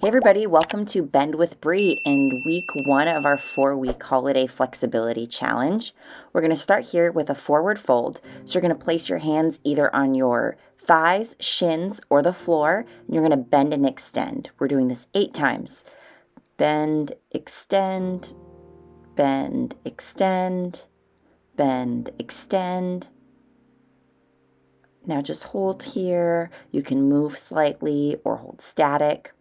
Hey everybody, welcome to Bend with Bree and week 1 of our 4-week holiday flexibility challenge. We're going to start here with a forward fold. So you're going to place your hands either on your thighs, shins, or the floor, and you're going to bend and extend. We're doing this 8 times. Bend, extend, bend, extend, bend, extend. Now just hold here. You can move slightly or hold static.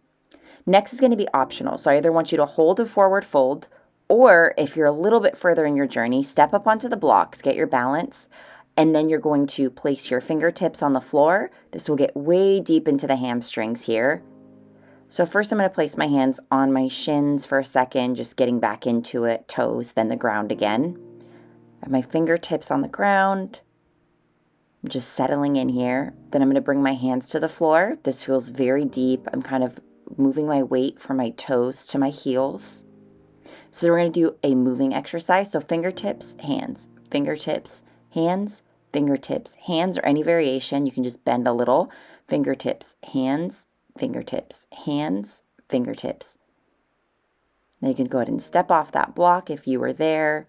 Next is going to be optional. So I either want you to hold a forward fold, or if you're a little bit further in your journey, step up onto the blocks, get your balance, and then you're going to place your fingertips on the floor. This will get way deep into the hamstrings here. So first I'm going to place my hands on my shins for a second, just getting back into it, toes, then the ground again. I have my fingertips on the ground. I'm just settling in here. Then I'm going to bring my hands to the floor. This feels very deep. I'm kind of moving my weight from my toes to my heels. So we're going to do a moving exercise. So fingertips, hands, fingertips, hands, fingertips, hands, or any variation. You can just bend a little. Fingertips, hands, fingertips, hands, fingertips. Now you can go ahead and step off that block if you were there.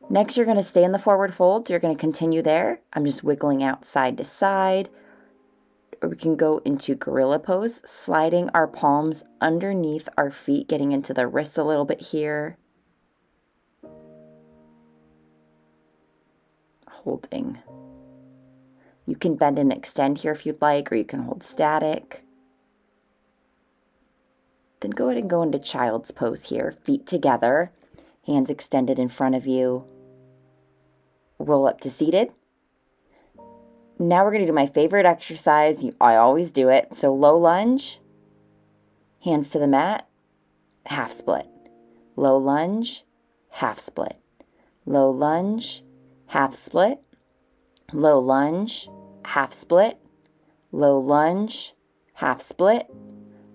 Next, you're going to stay in the forward fold. You're going to continue there. I'm just wiggling out side to side. Or we can go into gorilla pose, sliding our palms underneath our feet, getting into the wrists a little bit here. Holding. You can bend and extend here if you'd like, or you can hold static. Then go ahead and go into child's pose here, feet together, hands extended in front of you. Roll up to seated. Now we're going to do my favorite exercise. I always do it. So low lunge, hands to the mat, half split. Low lunge, half split. Low lunge, half split. Low lunge, half split. Low lunge, half split.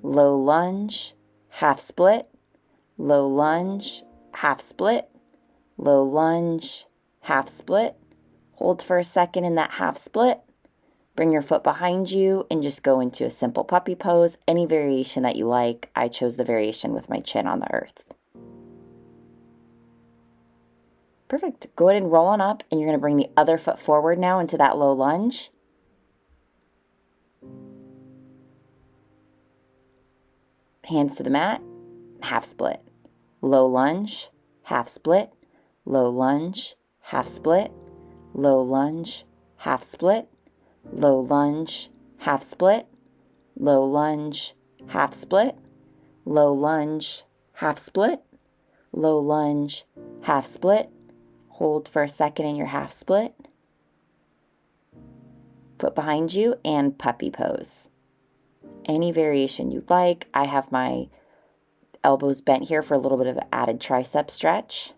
Low lunge, half split. Low lunge, half split. Low lunge, half split. Hold for a second in that half split. Bring your foot behind you and just go into a simple puppy pose. Any variation that you like. I chose the variation with my chin on the earth. Perfect. Go ahead and roll on up, and you're going to bring the other foot forward now into that low lunge. Hands to the mat, half split. Low lunge, half split. Low lunge, half split. Low lunge, half split. Low lunge, half split. Low lunge, half split. Low lunge, half split. Low lunge, half split. Hold for a second in your half split. Foot behind you and puppy pose. Any variation you'd like. I have my elbows bent here for a little bit of an added tricep stretch.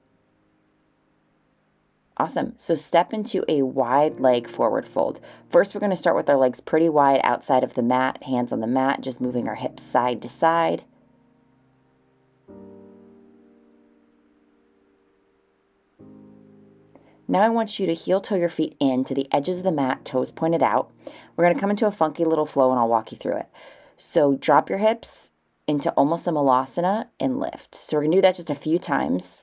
Awesome. So step into a wide leg forward fold. First, we're going to start with our legs pretty wide outside of the mat, hands on the mat, just moving our hips side to side. Now I want you to heel toe your feet in to the edges of the mat, toes pointed out. We're going to come into a funky little flow, and I'll walk you through it. So drop your hips into almost a malasana and lift. So we're going to do that just a few times.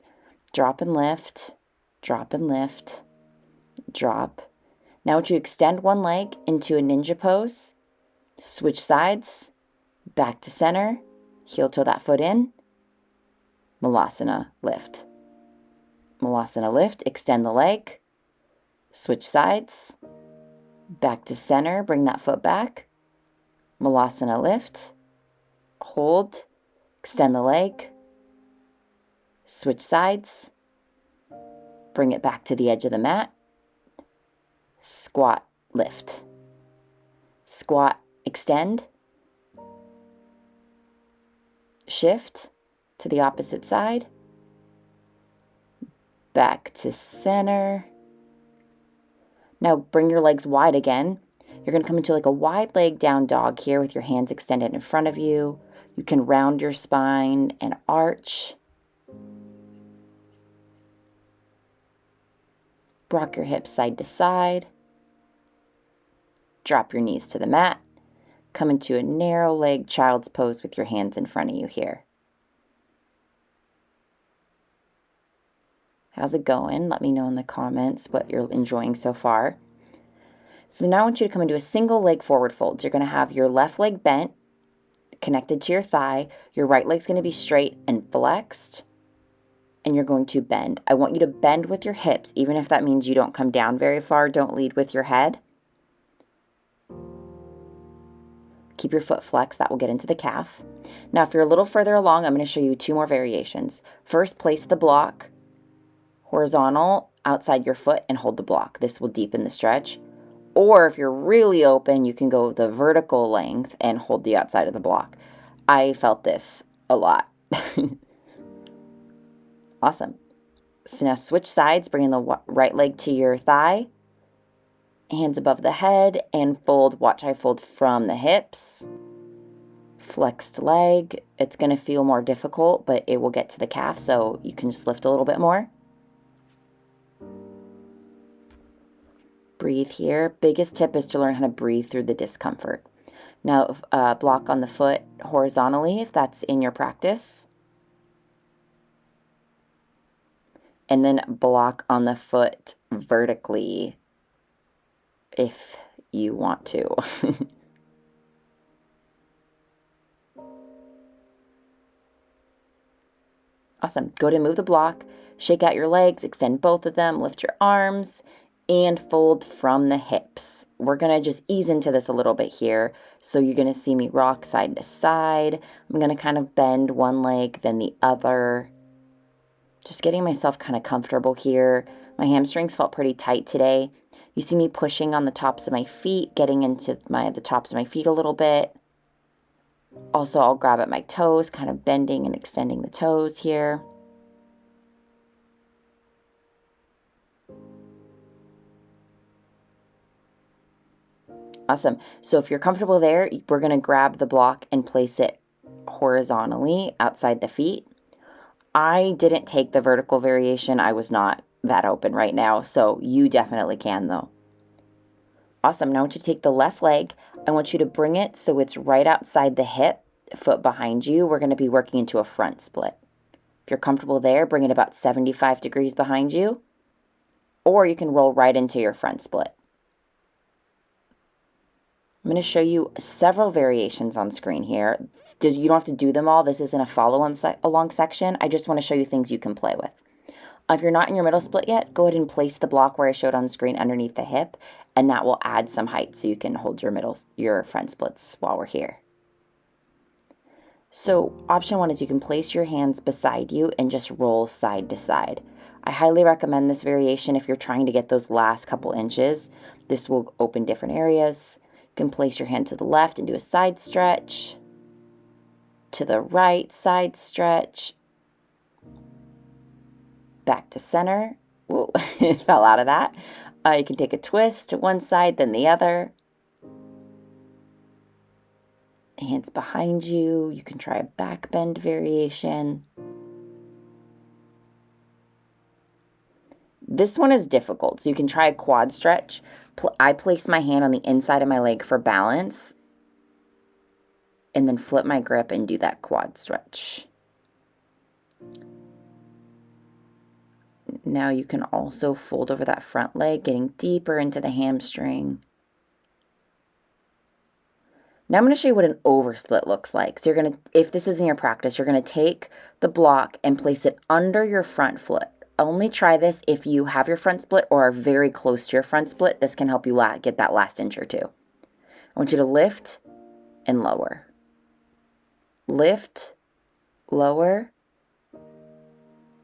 Drop and lift, drop and lift, drop. Now I want you to extend one leg into a ninja pose. Switch sides, back to center, heel toe that foot in, malasana, lift. Malasana lift, extend the leg, switch sides, back to center, bring that foot back, malasana lift, hold, extend the leg, switch sides, bring it back to the edge of the mat, squat, lift, squat, extend, shift to the opposite side, back to center. Now bring your legs wide again. You're going to come into like a wide leg down dog here with your hands extended in front of you. You can round your spine and arch. Rock your hips side to side. Drop your knees to the mat. Come into a narrow leg child's pose with your hands in front of you here. How's it going? Let me know in the comments what you're enjoying so far. So now I want you to come into a single leg forward fold. You're going to have your left leg bent, connected to your thigh. Your right leg's going to be straight and flexed, and you're going to bend. I want you to bend with your hips, even if that means you don't come down very far. Don't lead with your head. Keep your foot flexed. That will get into the calf. Now, if you're a little further along, I'm going to show you 2 more variations. First, place the block horizontal outside your foot and hold the block. This will deepen the stretch. Or if you're really open, you can go the vertical length and hold the outside of the block. I felt this a lot. Awesome. So now switch sides, bringing the right leg to your thigh, hands above the head, and fold. Watch I fold from the hips. Flexed leg. It's going to feel more difficult, but it will get to the calf, so you can just lift a little bit more. Breathe here. Biggest tip is to learn how to breathe through the discomfort. Now, block on the foot horizontally if that's in your practice. And then block on the foot vertically if you want to. Awesome. Go to move the block, shake out your legs, extend both of them, lift your arms, and fold from the hips. We're going to just ease into this a little bit here. So you're going to see me rock side to side. I'm going to kind of bend one leg, then the other. Just getting myself kind of comfortable here. My hamstrings felt pretty tight today. You see me pushing on the tops of my feet, getting into the tops of my feet a little bit. Also, I'll grab at my toes, kind of bending and extending the toes here. Awesome. So if you're comfortable there, we're going to grab the block and place it horizontally outside the feet. I didn't take the vertical variation. I was not that open right now, so you definitely can though. Awesome. Now I want you to take the left leg. I want you to bring it so it's right outside the hip, foot behind you. We're going to be working into a front split. If you're comfortable there, bring it about 75 degrees behind you, or you can roll right into your front split. I'm going to show you several variations on screen here. You don't have to do them all. This isn't a follow-along section. I just want to show you things you can play with. If you're not in your middle split yet, go ahead and place the block where I showed on screen underneath the hip, and that will add some height so you can hold your front splits while we're here. So option 1 is you can place your hands beside you and just roll side to side. I highly recommend this variation if you're trying to get those last couple inches. This will open different areas. You can place your hand to the left and do a side stretch, to the right side stretch, back to center. Whoa, it fell out of that. You can take a twist to one side, then the other. Hands behind you. You can try a back bend variation. This one is difficult, so you can try a quad stretch. I place my hand on the inside of my leg for balance, and then flip my grip and do that quad stretch. Now you can also fold over that front leg, getting deeper into the hamstring. Now I'm going to show you what an oversplit looks like. So you're going to, if this is in your practice, you're going to take the block and place it under your front foot. Only try this if you have your front split or are very close to your front split. This can help you get that last inch or two. I want you to lift and lower. Lift, lower,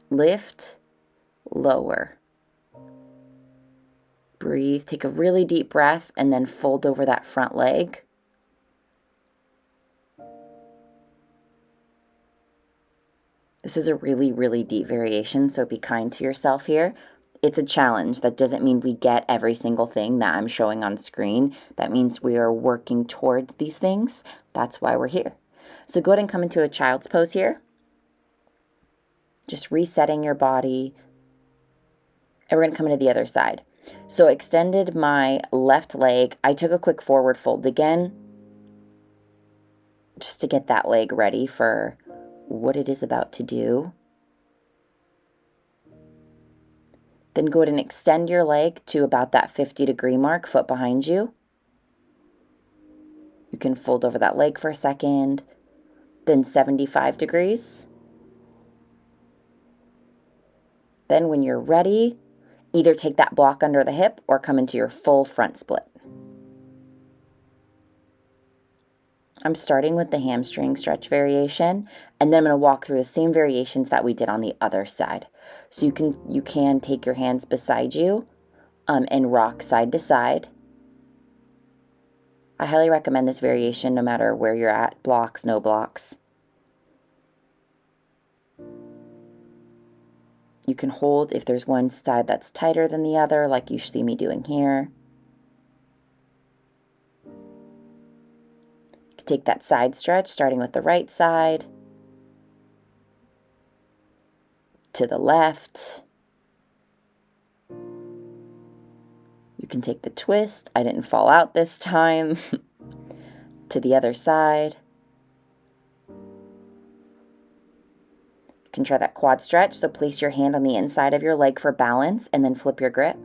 lift, lower. Breathe, take a really deep breath, and then fold over that front leg. This is a really, really deep variation, so be kind to yourself here. It's a challenge. That doesn't mean we get every single thing that I'm showing on screen. That means we are working towards these things. That's why we're here. So go ahead and come into a child's pose here. Just resetting your body. And we're going to come into the other side. So extended my left leg. I took a quick forward fold again. just to get that leg ready for what it is about to do. Then go ahead and extend your leg to about that 50-degree mark, foot behind you. You can fold over that leg for a second, then 75 degrees. Then when you're ready, either take that block under the hip or come into your full front split. I'm starting with the hamstring stretch variation, and then I'm going to walk through the same variations that we did on the other side. So you can take your hands beside you and rock side to side. I highly recommend this variation no matter where you're at, blocks, no blocks. You can hold if there's one side that's tighter than the other, like you see me doing here. You can take that side stretch, starting with the right side, to the left. You can take the twist, I didn't fall out this time, to the other side. You can try that quad stretch, so place your hand on the inside of your leg for balance and then flip your grip.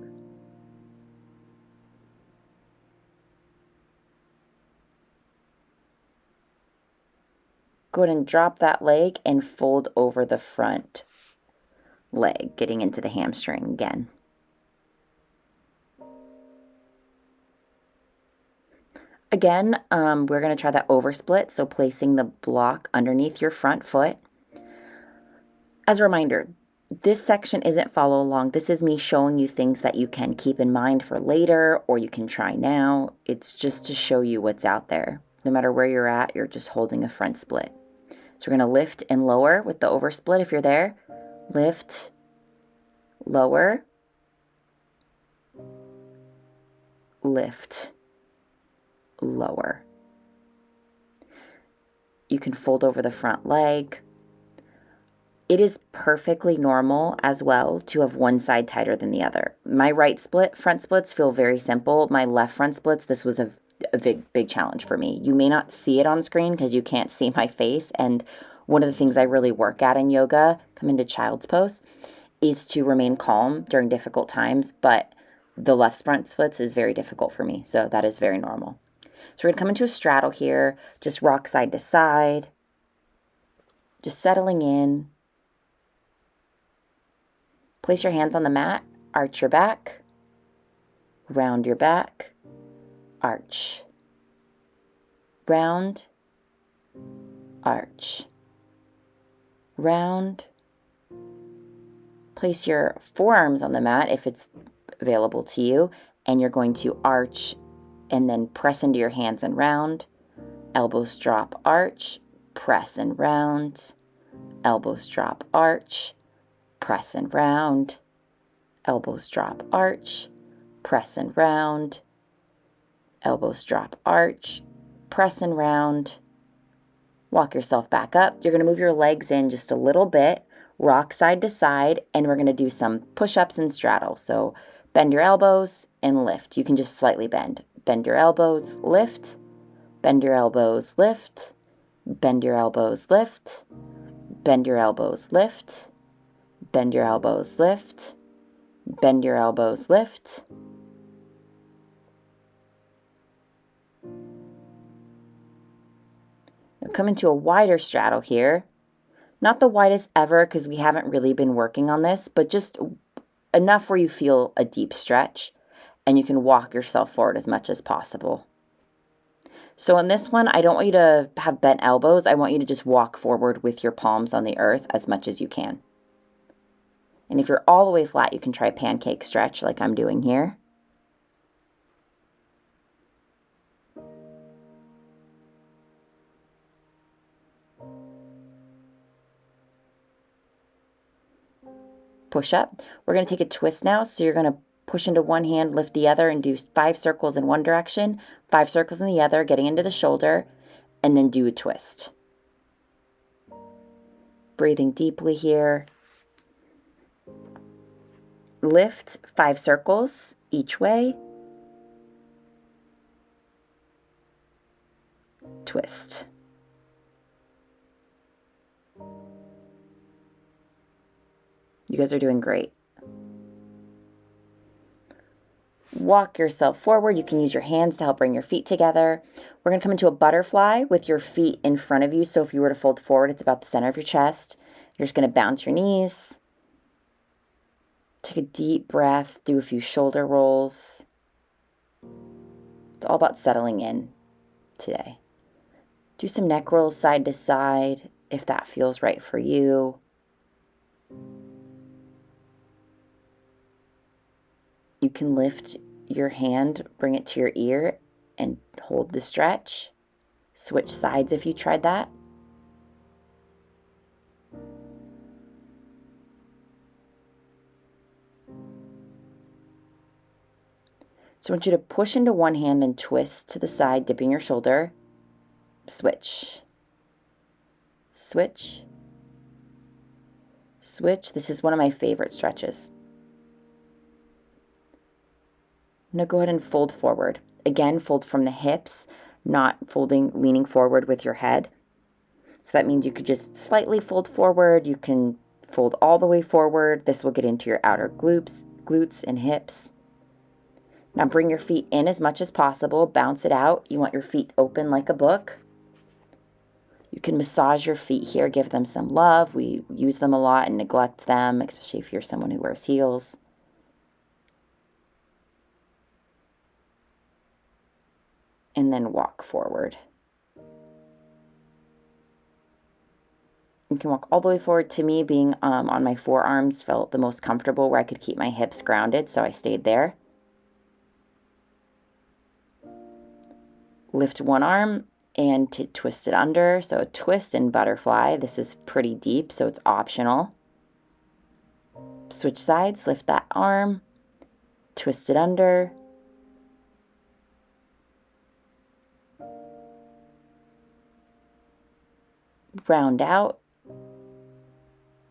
Go ahead and drop that leg and fold over the front leg, getting into the hamstring again. Again, we're going to try that over split, so placing the block underneath your front foot. As a reminder, this section isn't follow along. This is me showing you things that you can keep in mind for later or you can try now. It's just to show you what's out there. No matter where you're at, you're just holding a front split. So we're going to lift and lower with the over split if you're there. Lift, lower, lift, lower. You can fold over the front leg. It is perfectly normal as well to have one side tighter than the other. My right front splits feel very simple. My left front splits, this was a big challenge for me. You may not see it on screen because you can't see my face. And one of the things I really work at in yoga, come into child's pose, is to remain calm during difficult times. But the left front splits is very difficult for me. So that is very normal. So we're going to come into a straddle here. Just rock side to side. Just settling in. Place your hands on the mat, arch your back, round your back, arch, round, arch, round. Place your forearms on the mat if it's available to you, and you're going to arch and then press into your hands and round. Elbows drop, arch, press and round. Elbows drop, arch, press and round. Elbows drop, arch, press and round. Elbows drop, arch, press and round. Walk yourself back up. You're going to move your legs in just a little bit, rock side to side, and we're going to do some push-ups and straddle. So bend your elbows and lift. You can just slightly bend. Bend your elbows, lift. Bend your elbows, lift. Bend your elbows, lift. Bend your elbows, lift. Bend your elbows, lift. Bend your elbows, lift. Now come into a wider straddle here. Not the widest ever because we haven't really been working on this, but just enough where you feel a deep stretch and you can walk yourself forward as much as possible. So in this one, I don't want you to have bent elbows. I want you to just walk forward with your palms on the earth as much as you can. And if you're all the way flat, you can try a pancake stretch like I'm doing here. Push up. We're going to take a twist now. So you're going to push into one hand, lift the other, and do 5 circles in one direction, 5 circles in the other, getting into the shoulder, and then do a twist. Breathing deeply here. Lift 5 circles each way. Twist. You guys are doing great. Walk yourself forward. You can use your hands to help bring your feet together. We're going to come into a butterfly with your feet in front of you. So if you were to fold forward, it's about the center of your chest. You're just going to bounce your knees. Take a deep breath. Do a few shoulder rolls. It's all about settling in today. Do some neck rolls side to side if that feels right for you. You can lift your hand, bring it to your ear, and hold the stretch. Switch sides if you tried that. So I want you to push into one hand and twist to the side, dipping your shoulder. Switch. Switch. Switch. This is one of my favorite stretches. Now go ahead and fold forward. Again, fold from the hips, not leaning forward with your head. So that means you could just slightly fold forward. You can fold all the way forward. This will get into your outer glutes and hips. Now bring your feet in as much as possible. Bounce it out. You want your feet open like a book. You can massage your feet here. Give them some love. We use them a lot and neglect them, especially if you're someone who wears heels. And then walk forward. You can walk all the way forward. To me, being on my forearms felt the most comfortable, where I could keep my hips grounded, so I stayed there. Lift one arm and twist it under. So a twist and butterfly. This is pretty deep, so it's optional. Switch sides, lift that arm, twist it under. Round out.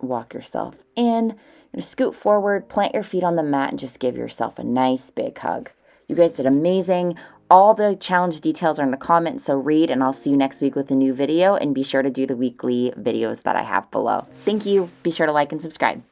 Walk yourself in. You're gonna scoot forward, plant your feet on the mat, and just give yourself a nice big hug. You guys did amazing. All the challenge details are in the comments, so read, and I'll see you next week with a new video, and be sure to do the weekly videos that I have below. Thank you. Be sure to like and subscribe.